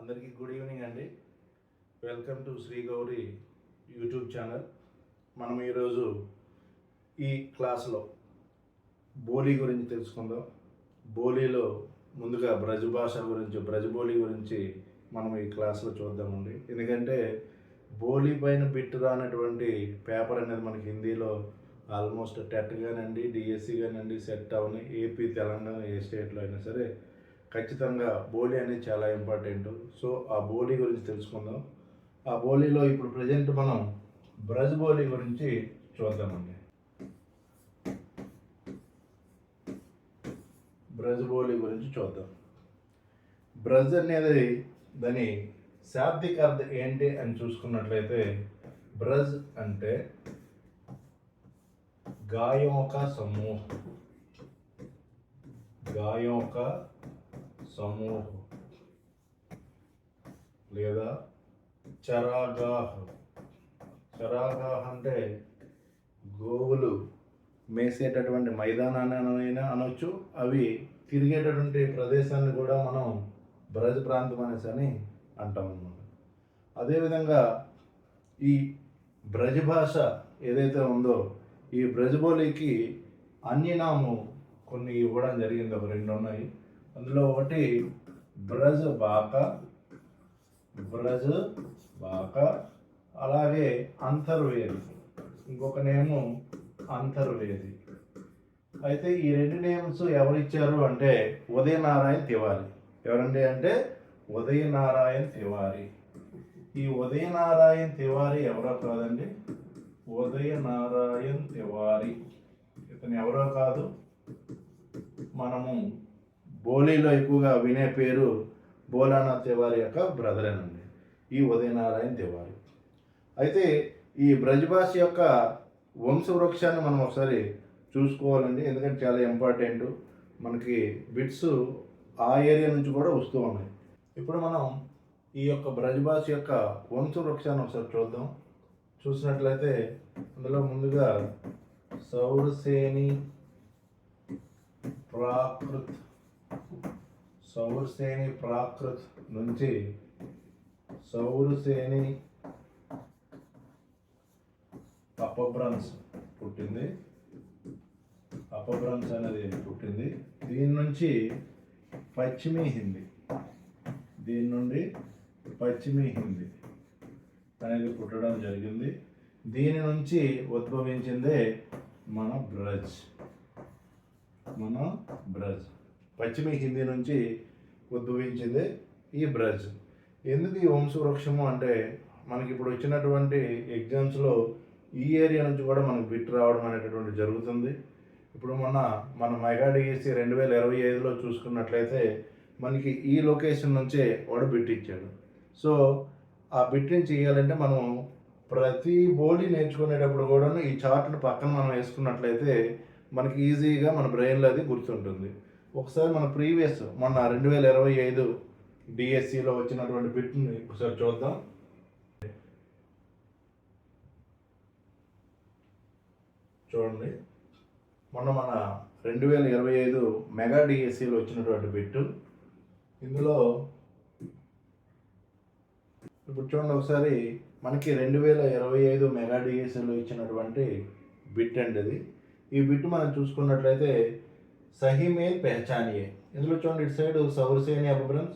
అందరికీ good evening అండి. Welcome to Shri Gauri YouTube channel. మనం ఈరోజు ఈ క్లాస్లో బోలీ గురించి తెలుసుకుందాం. బోలీలో ముందుగా బ్రజ్ భాష గురించి, బ్రజ్ బోలీ గురించి మనం ఈ క్లాస్లో చూద్దామండి. ఎందుకంటే బోలీ పైన బిట్ రానటువంటి పేపర్ అనేది మనకి హిందీలో ఆల్మోస్ట్ టెట్ కానివ్వండి, డిఎస్సి కానివ్వండి, సెట్ అవని ఏపీ, తెలంగాణ ఏ స్టేట్లో అయినా సరే ఖచ్చితంగా బోలీ అనేది చాలా ఇంపార్టెంట్. సో ఆ బోలీ గురించి తెలుసుకుందాం. ఆ బోలీలో ఇప్పుడు ప్రజెంట్ మనం బ్రజ్ బోలీ గురించి చూద్దామండి. బ్రజ్ బోలీ గురించి చూద్దాం. బ్రజ్ అనేది దాని శాబ్దిక అర్థం ఏంటి అని చూసుకున్నట్లయితే, బ్రజ్ అంటే గాయోं का समूह, గాయోं का సమూహ లేదా చరాగాహ్. చరాగాహ్ అంటే గోవులు మేసేటటువంటి మైదానాన్ని అనొచ్చు. అవి తిరిగేటటువంటి ప్రదేశాన్ని కూడా మనం బ్రజ్ ప్రాంతం అనేసి అని అంటాం అన్నమాట. అదేవిధంగా ఈ బ్రజ్ భాష ఏదైతే ఉందో, ఈ బ్రజ్ బోలీకి అన్యనాము కొన్ని ఇవ్వడం జరిగింది. ఒక రెండు ఉన్నాయి. అందులో ఒకటి బ్రజ్ బాక, బ్రజ్ బాక, అలాగే అంతర్వేది, ఇంకొక నేము అంతర్వేది. అయితే ఈ రెండు నేమ్స్ ఎవరు ఇచ్చారు అంటే ఉదయనారాయణ తివారీ. ఎవరండి అంటే ఉదయనారాయణ తివారీ. ఈ ఉదయనారాయణ తివారీ ఎవరో కాదండి, ఉదయనారాయణ తివారీ ఇతను ఎవరో కాదు, మనము బోలీలో ఎక్కువగా వినే పేరు భోలానాథ్ తివారీ యొక్క బ్రదరేనండి, ఈ ఉదయనారాయణ తివారీ. అయితే ఈ బ్రజ్ భాష యొక్క వంశవృక్షాన్ని మనం ఒకసారి చూసుకోవాలండి. ఎందుకంటే చాలా ఇంపార్టెంట్. మనకి బిట్స్ ఆ ఏరియా నుంచి కూడా వస్తూ ఉన్నాయి. ఇప్పుడు మనం ఈ యొక్క బ్రజ్ భాష యొక్క వంశవృక్షాన్ని ఒకసారి చూద్దాం. చూసినట్లయితే అందులో ముందుగా సౌరసేని ప్రాకృత్, సౌరసేని ప్రాకృత్ నుంచి సౌరసేని అపభ్రంశ్ పుట్టింది. అపభ్రంశ్ అనేది పుట్టింది. దీని నుంచి పశ్చిమీ హిందీ, దీని నుండి పశ్చిమీ హిందీ అనేది పుట్టడం జరిగింది. దీని నుంచి ఉద్భవించిందే మన బ్రజ్. మన బ్రజ్ పశ్చిమ హిందీ నుంచి ఉద్భవించింది ఈ బ్రజ్. ఎందుకు ఈ వంశవృక్షము అంటే, మనకి ఇప్పుడు వచ్చినటువంటి ఎగ్జామ్స్లో ఈ ఏరియా నుంచి కూడా మనకు బిట్ రావడం అనేటటువంటి జరుగుతుంది. ఇప్పుడు మన మెగా డిఎస్సి 2025లో చూసుకున్నట్లయితే మనకి ఈ లొకేషన్ నుంచే వాడు బిట్ ఇచ్చాడు. సో ఆ బిట్ నుంచి ఇవ్వాలంటే మనం ప్రతి బోలీ నేర్చుకునేటప్పుడు కూడా ఈ చార్ట్ని పక్కన మనం వేసుకున్నట్లయితే మనకి ఈజీగా మన బ్రెయిన్లో అది గుర్తుంటుంది. ఒకసారి మన ప్రీవియస్ మొన్న 2025 డిఎస్సిలో వచ్చినటువంటి బిట్ని ఒకసారి చూద్దాం. చూడండి, మన 2025 మెగా డిఎస్సిలో వచ్చినటువంటి బిట్టు. ఇందులో ఇప్పుడు చూడండి ఒకసారి, మనకి 2025 మెగా డిఎస్సిలో ఇచ్చినటువంటి బిట్ అండి అది. ఈ బిట్ మనం చూసుకున్నట్లయితే సహీ మేల్ పెహచానియే. ఇందులో చూడండి, ఇటు సైడ్ సౌరసేని అపభ్రంశ్,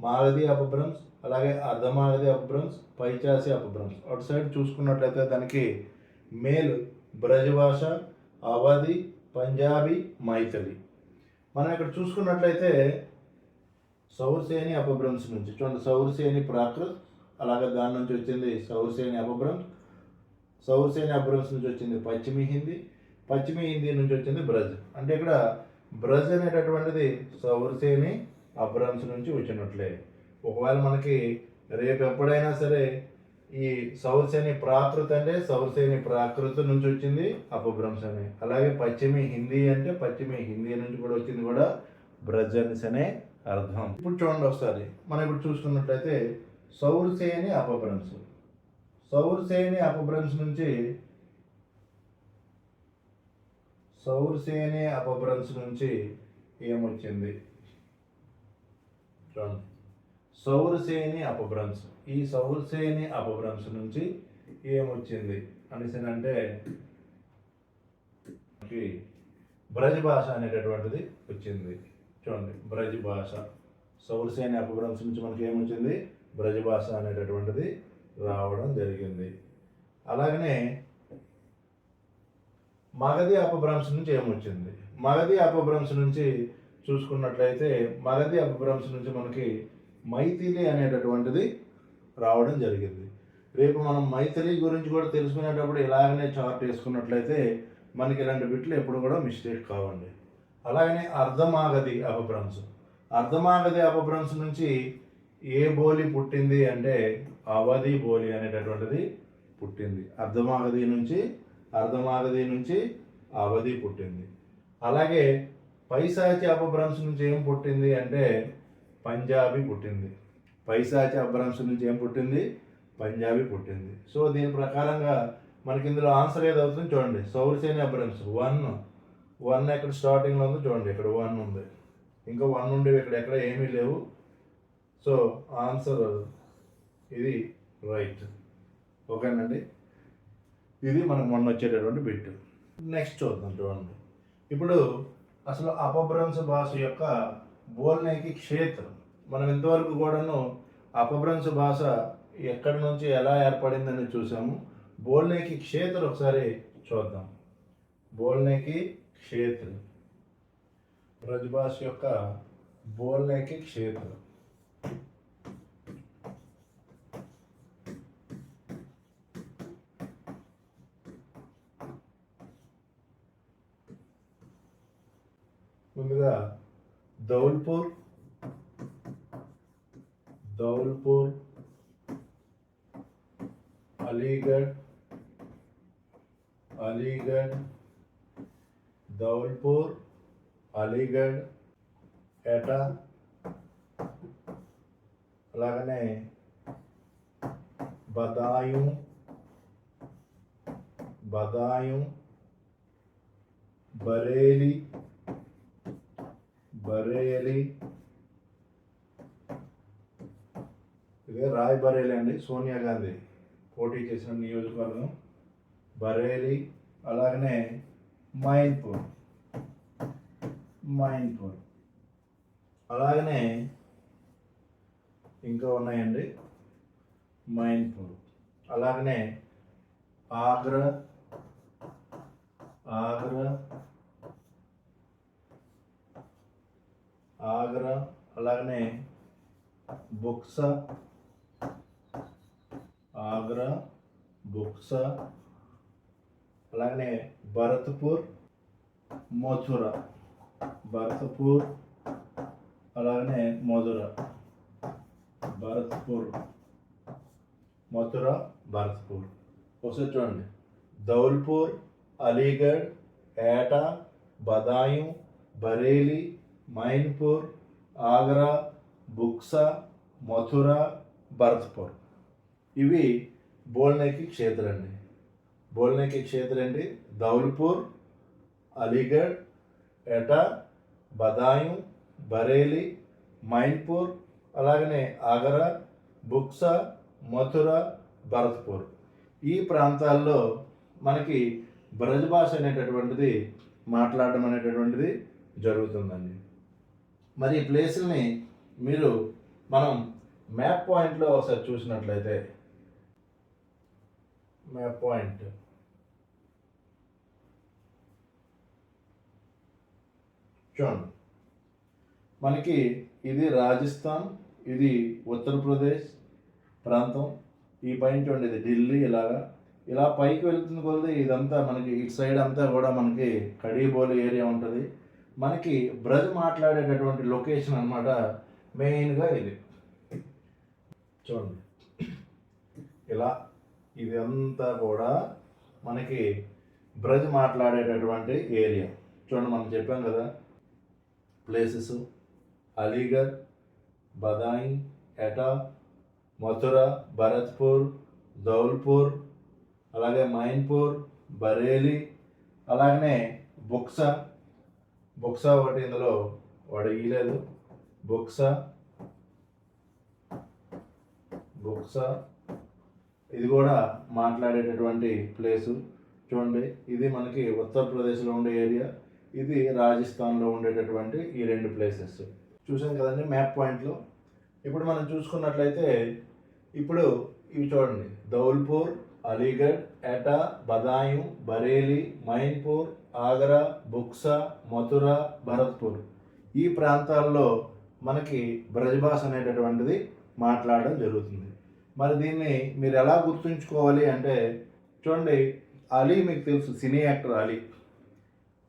మాగధి అపభ్రంశ్, అలాగే అర్ధమాగధి అపభ్రంశ్, పైచాసి అపభ్రంశ్. అటు సైడ్ చూసుకున్నట్లయితే దానికి మేల్ బ్రజ్ భాష, అవధి, పంజాబీ, మైథిలి. మనం ఇక్కడ చూసుకున్నట్లయితే సౌరసేని అపభ్రంశ్ నుంచి చూడండి, సౌరసేని ప్రాకృత్, అలాగే దాని నుంచి వచ్చింది సౌరసేని అపభ్రంశ్, సౌరసేని అపభ్రంశ్ నుంచి వచ్చింది పశ్చిమీ హిందీ, పశ్చిమీ హిందీ నుంచి వచ్చింది బ్రజ్. అంటే ఇక్కడ బ్రజ్ అనేటటువంటిది సౌరసేని అపభ్రంశ్ నుంచి వచ్చినట్లే. ఒకవేళ మనకి రేపు ఎప్పుడైనా సరే ఈ సౌరసేని ప్రాకృత్ అంటే సౌరసేని ప్రాకృత్ నుంచి వచ్చింది అపభ్రంశ్ అని, అలాగే పశ్చిమీ హిందీ అంటే పశ్చిమీ హిందీ నుంచి కూడా వచ్చింది కూడా బ్రజ్ అనేసి అనే అర్థం. ఇప్పుడు చూడండి ఒకసారి, మనం ఇప్పుడు చూసుకున్నట్లయితే సౌరసేని అపభ్రంశ్, సౌరసేని అపభ్రంశ్ నుంచి సౌరసేని అపభ్రంశ్ నుంచి ఏమొచ్చింది చూడండి, సౌరసేని అపభ్రంశం. ఈ సౌరసేని అపభ్రంశం నుంచి ఏమొచ్చింది అనేసి అంటే బ్రజ్ భాష అనేటటువంటిది వచ్చింది. చూడండి, బ్రజ్ భాష. సౌరసేని అపభ్రంశం నుంచి మనకి ఏమొచ్చింది? బ్రజ్ భాష అనేటటువంటిది రావడం జరిగింది. అలాగనే మగధి అపభ్రంశం నుంచి ఏమొచ్చింది? మగధి అపభ్రంశం నుంచి చూసుకున్నట్లయితే మగధి అపభ్రంశం నుంచి మనకి మైథిలి అనేటటువంటిది రావడం జరిగింది. రేపు మనం మైథిలి గురించి కూడా తెలుసుకునేటప్పుడు ఇలాగనే చార్ట్ వేసుకున్నట్లయితే మనకి ఇలాంటి బిట్లు ఎప్పుడు కూడా మిస్టేక్ కావండి. అలాగనే అర్ధమాగధి అపభ్రంశం. అర్ధమాగధి అపభ్రంశం నుంచి ఏ బోలి పుట్టింది అంటే అవధి బోలి అనేటటువంటిది పుట్టింది. అర్ధమాగధి నుంచి అవధి పుట్టింది. అలాగే పైశాచి అపభ్రంశం నుంచి ఏం పుట్టింది అంటే పంజాబీ పుట్టింది. పైశాచి అపభ్రంశం నుంచి ఏం పుట్టింది? పంజాబీ పుట్టింది. సో దీని ప్రకారంగా మనకి ఇందులో ఆన్సర్ ఏదవుతుంది చూడండి. సౌరసేని అపభ్రంశం 1 ఎక్కడ స్టార్టింగ్లో ఉందో చూడండి, ఇక్కడ 1 ఉంది, ఇంకా 1 ఉండేవి ఇక్కడ ఎక్కడ ఏమీ లేవు. సో ఆన్సర్ ఇది రైట్. ఓకేనండి, ఇది మనకు మొన్న వచ్చేటటువంటి బిట్. నెక్స్ట్ చూద్దాం. చూడండి, ఇప్పుడు అసలు అపభ్రంశ భాష యొక్క బోల్నేకి క్షేత్రం. మనం ఇంతవరకు కూడాను అపభ్రంశ భాష ఎక్కడి నుంచి ఎలా ఏర్పడిందని చూసాము. బోల్నేకి క్షేత్రం ఒకసారి చూద్దాం. బోల్నేకి క్షేత్రం, బ్రజ్ భాష యొక్క బోల్నేకి క్షేత్రం. ముందుగా ధౌల్పూర్, అలీగఢ్, ధౌల్పూర్, అలీగఢ్, ఏటా, అలాగనే బదాయూం, బరేలీ, ఇదే రాయ్బరేలీ అండి, సోనియా గాంధీ పోటీ చేసిన నియోజకవర్గం బరేలీ. అలాగనే మైన్పూర్, అలాగనే ఇంకా ఉన్నాయండి మైన్పూర్. అలాగనే ఆగ్రా, అలాగనే బుక్సా, అలాగనే భరత్పూర్, మథురా, అలాగనే భరత్పూర్. ఒకసారి చూడండి, ధౌల్పూర్, అలీగఢ్, ఏటా, బదాయూం, బరేలీ, మైన్పూర్, ఆగ్రా, బుక్సా, మథురా, భరత్పూర్. ఇవి బోల్నేకి క్షేత్రం అండి. ధౌల్పూర్, అలీగఢ్, ఏటా, బదాయూం, బరేలీ, మైన్పూర్, అలాగనే ఆగ్రా, బుక్సా, మథురా, భరత్పూర్. ఈ ప్రాంతాల్లో మనకి బ్రజ్ భాష అనేటటువంటిది మాట్లాడడం అనేటటువంటిది జరుగుతుందండి. మరి ఈ ప్లేసుల్ని మనం మ్యాప్ పాయింట్లో ఒకసారి చూసినట్లయితే, మ్యాప్ పాయింట్ చూడండి, మనకి ఇది రాజస్థాన్, ఇది ఉత్తరప్రదేశ్ ప్రాంతం, ఈ పైన చూడండి ఇది ఢిల్లీ. ఇలా పైకి వెళ్తుంది కొద్ది ఇదంతా మనకి ఇటు సైడ్ అంతా కూడా మనకి కడీబోలి ఏరియా ఉంటుంది. మనకి బ్రజ్ మాట్లాడేటటువంటి లొకేషన్ అన్నమాట మెయిన్గా ఇది. చూడండి, ఇది అంతా కూడా మనకి బ్రజ్ మాట్లాడేటటువంటి ఏరియా. చూడండి, మనం చెప్పాం కదా ప్లేసెస్: అలీగఢ్, బదాయూం, ఏటా, మథురా, భరత్పూర్, ధౌల్పూర్, అలాగే మైన్పూర్, బరేలీ, అలాగనే బుక్సా ఒకటి ఇందులో వాడు ఇయ్యలేదు. బుక్సా, బుక్సా, ఇది కూడా మాట్లాడేటటువంటి ప్లేసు. చూడండి, ఇది మనకి ఉత్తరప్రదేశ్లో ఉండే ఏరియా, ఇది రాజస్థాన్లో ఉండేటటువంటి ఈ రెండు ప్లేసెస్ చూసాం కదండి మ్యాప్ పాయింట్లో. ఇప్పుడు మనం చూసుకున్నట్లయితే ఇప్పుడు ఇవి చూడండి, ధౌల్పూర్, అలీగఢ్, ఎటా, బదాయూం, బరేలీ, మైన్పూర్, ఆగ్రా, బుక్సా, మథురా, భరత్పూర్, ఈ ప్రాంతాల్లో మనకి బ్రజభాష అనేటటువంటిది మాట్లాడడం జరుగుతుంది. మరి దీన్ని మీరు ఎలా గుర్తుంచుకోవాలి అంటే చూడండి, అలీ మీకు తెలుసు, సినీ యాక్టర్ అలీ.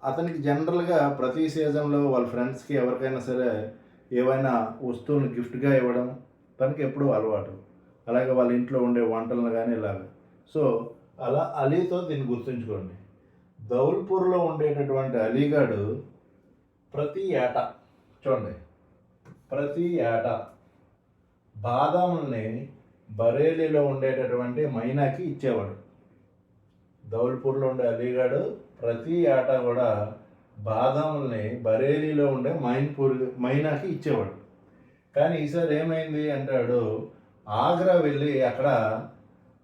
అతనికి జనరల్గా ప్రతి సీజన్లో వాళ్ళ ఫ్రెండ్స్కి ఎవరికైనా సరే ఏవైనా వస్తువులను గిఫ్ట్గా ఇవ్వడం తనకి ఎప్పుడూ అలవాటు. అలాగే వాళ్ళ ఇంట్లో ఉండే వంటలను కానీ ఇలాగా. సో అలా అలీతో దీన్ని గుర్తుంచుకోండి. ధౌల్పూర్లో ఉండేటటువంటి అలీగఢ్ ప్రతి ఏటా చూడండి, ప్రతి ఏటా బాదాముల్ని బరేలీలో ఉండేటటువంటి మైనాకి ఇచ్చేవాడు. ధౌల్పూర్లో ఉండే అలీగఢ్ ప్రతి ఏటా కూడా బాదాముల్ని బరేలీలో ఉండే మైనాకి ఇచ్చేవాడు. కానీ ఈసారి ఏమైంది అంటాడు, ఆగ్రా వెళ్ళి అక్కడ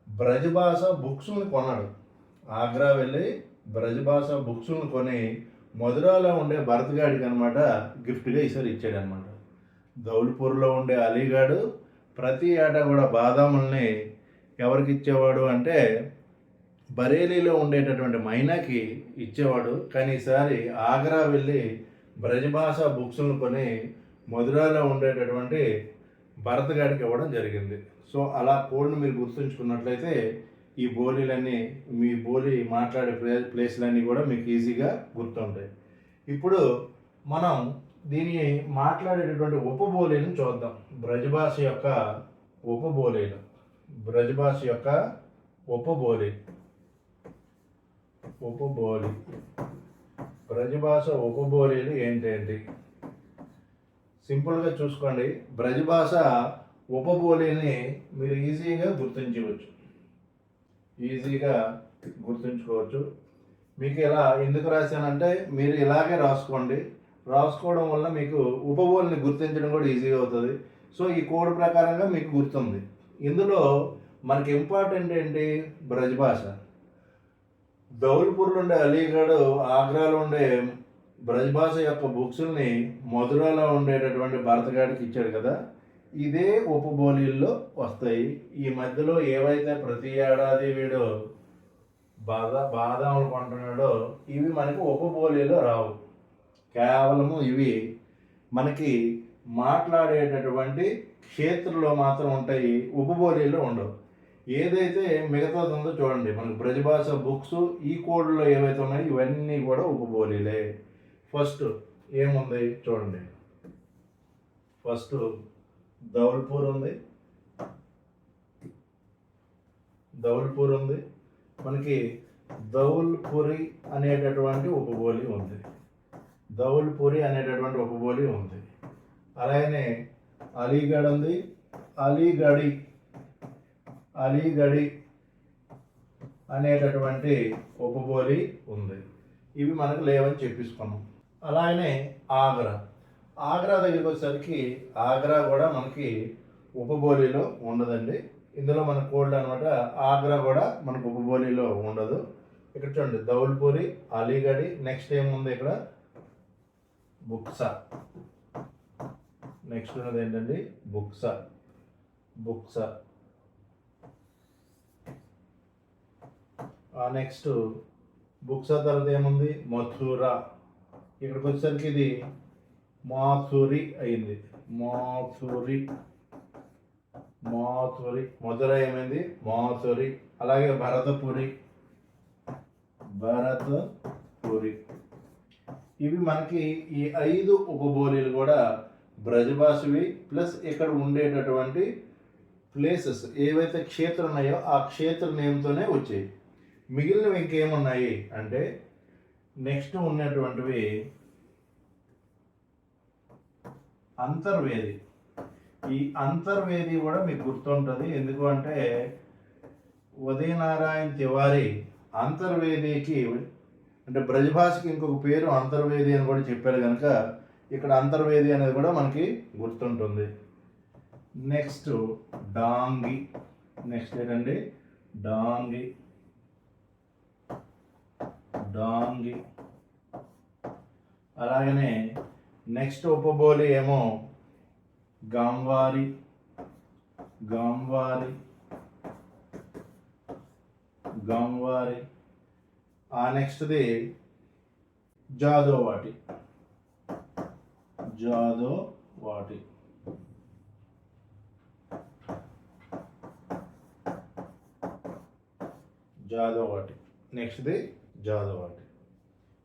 బ్రజభాష బుక్స్ని కొన్నాడు. ఆగ్రా వెళ్ళి బ్రజభాష బుక్స్ని కొని మధురాలో ఉండే భరత్గాడికి అనమాట గిఫ్ట్గా ఈసారి ఇచ్చాడు అనమాట. ధౌల్పూర్లో ఉండే అలీగఢ్ ప్రతి ఏటా కూడా బాదాముల్ని ఎవరికి ఇచ్చేవాడు అంటే బరేలీలో ఉండేటటువంటి మైనాకి ఇచ్చేవాడు. కానీ ఈసారి ఆగ్రా వెళ్ళి బ్రజభాష బుక్స్ను కొని మధురాలో ఉండేటటువంటి భరత్గాడికి ఇవ్వడం జరిగింది. సో అలా కోడ్ని మీరు గుర్తుంచుకున్నట్లయితే ఈ బోలీలన్నీ, మీ బోలీ మాట్లాడే ప్లేస్లన్నీ కూడా మీకు ఈజీగా గుర్తుంటాయి. ఇప్పుడు మనం దీన్ని మాట్లాడేటటువంటి ఉపబోలీలను చూద్దాం. బ్రజభాష యొక్క ఉపబోలీలు, బ్రజభాష యొక్క ఉపబోలీ, బ్రజభాష ఉపబోలీలు ఏంటేంటి సింపుల్గా చూసుకోండి. బ్రజభాష ఉపబోలీని మీరు ఈజీగా గుర్తుంచుకోవచ్చు. మీకు ఇలా ఎందుకు రాశానంటే మీరు ఇలాగే రాసుకోవడం వల్ల మీకు ఉపబోలిని గుర్తించడం కూడా ఈజీగా అవుతుంది. సో ఈ కోడ్ ప్రకారంగా మీకు గుర్తుంది. ఇందులో మనకి ఇంపార్టెంట్ ఏంటి, బ్రజభాష. ధౌల్పూర్లో ఉండే అలీగఢ్, ఆగ్రాలో ఉండే బ్రజభాష యొక్క బుక్స్ని మధురాలో ఉండేటటువంటి భరతగాడికి ఇచ్చాడు కదా, ఇదే ఉపబోలీల్లో వస్తాయి. ఈ మధ్యలో ఏవైతే ప్రతి ఏడాది వీడు బాదాములు కొంటున్నాడో ఇవి మనకి ఉపబోలీలో రావు. కేవలము ఇవి మనకి మాట్లాడేటటువంటి క్షేత్రంలో మాత్రం ఉంటాయి, ఉపబోలీలో ఉండవు. ఏదైతే మిగతాది ఉందో చూడండి, మనకు బ్రజభాష బుక్స్ ఈ కోడ్లో ఏవైతే ఉన్నాయో ఇవన్నీ కూడా ఉపబోలీలే. ఫస్ట్ ఏముంది చూడండి, ఫస్ట్ ధౌల్పూర్ ఉంది, మనకి ధౌల్పురి అనేటటువంటి ఉపబోలి ఉంది. అలాగనే అలీగఢ్ ఉంది, అలీగఢి అనేటటువంటి ఉపబోలి ఉంది. ఇవి మనకు లేవని చెప్పేసుకున్నాం. అలాగనే ఆగ్రా దగ్గరికి వచ్చేసరికి ఆగ్రా కూడా మనకి ఉపబోలీలో ఉండదండి. ఇందులో మన కోడ్ అనమాట. ఆగ్రా కూడా మనకు ఉపబోలీలో ఉండదు. ఇక్కడ చూడండి, ధౌల్పూరి, అలీగఢి, నెక్స్ట్ ఏముంది ఇక్కడ బుక్సా. నెక్స్ట్ ఉన్నది ఏంటండి బుక్సా. నెక్స్ట్ బుక్సా తర్వాత ఏముంది మథురా. ఇక్కడికి వచ్చేసరికి ఇది మాథురి అయింది, మాథురి. మధుర ఏమైంది మాథురి. అలాగే భరతపురి. ఇవి మనకి ఈ 5 ఉపబోలీలు కూడా బ్రజభాషవి. ప్లస్ ఇక్కడ ఉండేటటువంటి ప్లేసెస్ ఏవైతే క్షేత్రం ఉన్నాయో ఆ క్షేత్ర నేమ్తోనే వచ్చాయి. మిగిలినవి ఇంకేమున్నాయి అంటే నెక్స్ట్ ఉన్నటువంటివి అంతర్వేది. ఈ అంతర్వేది కూడా మీకు గుర్తుంటుంది. ఎందుకు అంటే ఉదయనారాయణ తివారీ అంతర్వేదికి అంటే బ్రజభాషకి ఇంకొక పేరు అంతర్వేది అని కూడా చెప్పారు కనుక ఇక్కడ అంతర్వేది అనేది కూడా మనకి గుర్తుంటుంది. నెక్స్ట్ డాంగి. నెక్స్ట్ ఏంటండి డాంగి. డాంగి. అలాగనే నెక్స్ట్ ఉపబోలి ఏమో గాంవారి. గాంవారి. గాంవారి. ఆ నెక్స్ట్ది జాదోవాటి. జాదోవాటి. జాదోవాటి. నెక్స్ట్ది జాదోవాటి.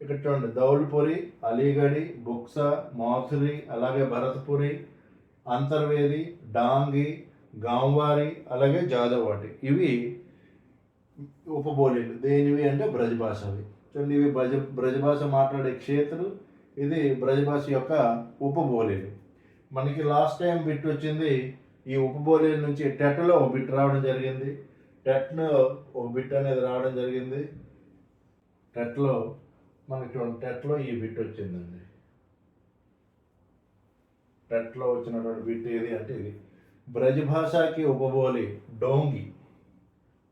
ఇక్కడ చూడండి దౌల్పురి, అలీగఢి, బుక్సా, మాథురి, అలాగే భరత్పురి, అంతర్వేది, డాంగి, గాంవారి, అలాగే జాదోవాటి. ఇవి ఉపబోలీలు. దేనివి అంటే బ్రజభాషవి. చూడండి ఇవి బ్రజభాష మాట్లాడే క్షేత్రులు, ఇది బ్రజభాష యొక్క ఉపబోలీలు. మనకి లాస్ట్ టైం బిట్ వచ్చింది ఈ ఉపబోలీల నుంచి టెట్లో ఒక బిట్ రావడం జరిగింది. టెట్లో ఒక బిట్ అనేది రావడం జరిగింది. టెట్లో మనకి చూడండి టెట్లో ఈ బిట్ వచ్చిందండి. టెట్లో వచ్చినటువంటి బిట్ ఏది అంటే ఇది బ్రజభాషకి ఉపబోలి డోంగి.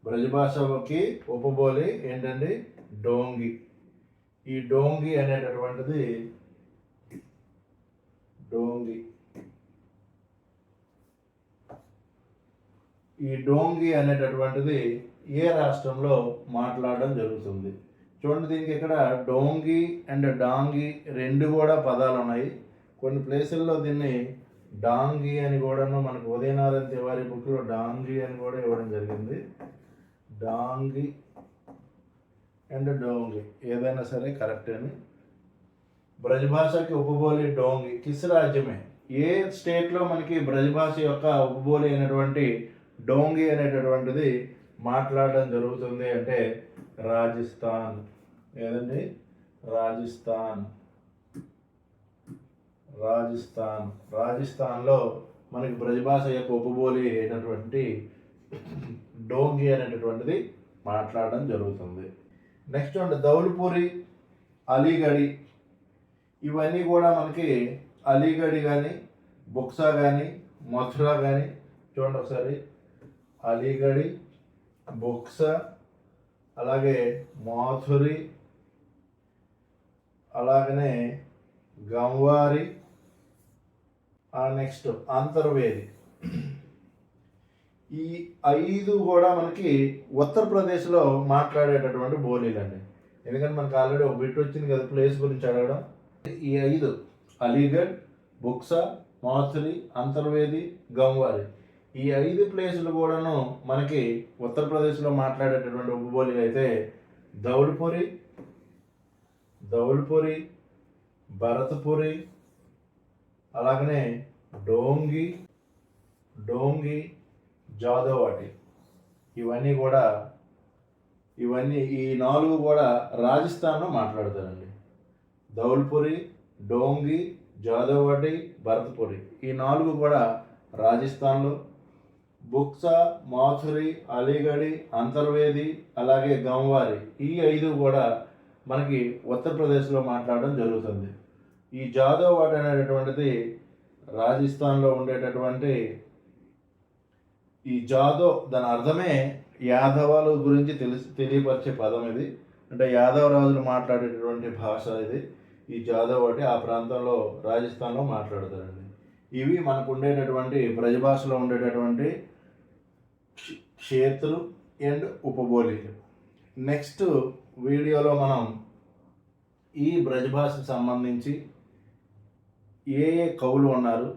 బ్రజభాషకి ఉపబోలి ఏంటండి డోంగి. ఈ డోంగి అనేటటువంటిది డోంగి. ఈ డోంగి అనేటటువంటిది ఏ రాష్ట్రంలో మాట్లాడడం జరుగుతుంది? చూడండి దీనికి ఇక్కడ డోంగి అండ్ డాంగి రెండు కూడా పదాలు ఉన్నాయి. కొన్ని ప్లేసుల్లో దీన్ని డాంగి అని కూడాను మనకు ఉదయనారాయణ తివారీ బుక్లో డాంగి అని కూడా ఇవ్వడం జరిగింది. డాంగి అండ్ డోంగి ఏదైనా సరే కరెక్ట్ అని. బ్రజభాషకి ఉపబోలి డోంగి కిస్ రాజ్యమే. ఏ స్టేట్లో మనకి బ్రజభాష యొక్క ఉపబోలి అయినటువంటి డోంగి అనేటటువంటిది మాట్లాడడం జరుగుతుంది అంటే రాజస్థాన్. ఏదండి రాజస్థాన్. రాజస్థాన్. రాజస్థాన్లో మనకి బ్రజభాష యొక్క ఉపబోలి అయినటువంటి డోంగి అనేటటువంటిది మాట్లాడడం జరుగుతుంది. నెక్స్ట్ చూడండి దౌల్పురి, అలీగఢి. ఇవన్నీ కూడా మనకి అలీగఢి కానీ బుక్సా కానీ మథురా కానీ చూడండి ఒకసారి అలీగఢి, బుక్సా, అలాగే మాథురి, అలాగనే గంవారి, నెక్స్ట్ అంతర్వేది. ఈ 5 కూడా మనకి ఉత్తరప్రదేశ్లో మాట్లాడేటటువంటి బోలీలండి. ఎందుకంటే మనకు ఆల్రెడీ ఒక బిట్ వచ్చింది కదా ప్లేస్ గురించి అడగడం. ఈ 5 అలీగఢ్, బుక్సా, మాథురి, అంతర్వేది, గంవారి ఈ 5 ప్లేసులు కూడాను మనకి ఉత్తరప్రదేశ్లో మాట్లాడేటటువంటి ఉపబోలీలు అయితే దౌల్పురి, దౌల్పురి, భరత్పురి, అలాగనే డోంగి, డోంగి, జాదోవాటి. ఇవన్నీ ఈ 4 కూడా రాజస్థాన్లో మాట్లాడతారండి. దౌల్పురి, డోంగి, జాదోవాటి, భరత్పురి ఈ 4 కూడా రాజస్థాన్లో. బుక్సా, మాథురి, అలీగఢి, అంతర్వేది, అలాగే గంవారి ఈ 5 కూడా మనకి ఉత్తరప్రదేశ్లో మాట్లాడడం జరుగుతుంది. ఈ జాదోవాటి అనేటటువంటిది రాజస్థాన్లో ఉండేటటువంటి ఈ దాని అర్థమే యాదవాల గురించి తెలియపరిచే పదం ఇది. అంటే యాదవ రాజులు మాట్లాడేటటువంటి భాష ఇది. ఈ జాదోవాటి ఆ ప్రాంతంలో రాజస్థాన్లో మాట్లాడతారండి. ఇవి మనకు ఉండేటటువంటి బ్రజభాషలో ఉండేటటువంటి క్షేత్రు అండ్ ఉపబోలీలు. నెక్స్ట్ వీడియోలో మనం ఈ బ్రజభాషకు సంబంధించి ఏ కవులు ఉన్నారు,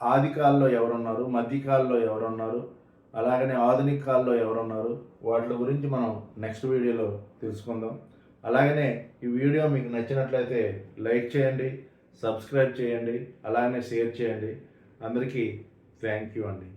ఆదికాల్లో ఎవరున్నారు, మధ్యకాలంలో ఎవరున్నారు, అలాగనే ఆధునిక కాలంలో ఎవరున్నారు, వాటి గురించి మనం నెక్స్ట్ వీడియోలో తెలుసుకుందాం. అలాగనే ఈ వీడియో మీకు నచ్చినట్లయితే లైక్ చేయండి, సబ్స్క్రైబ్ చేయండి, అలాగనే షేర్ చేయండి. అందరికీ థ్యాంక్ యూ అండి.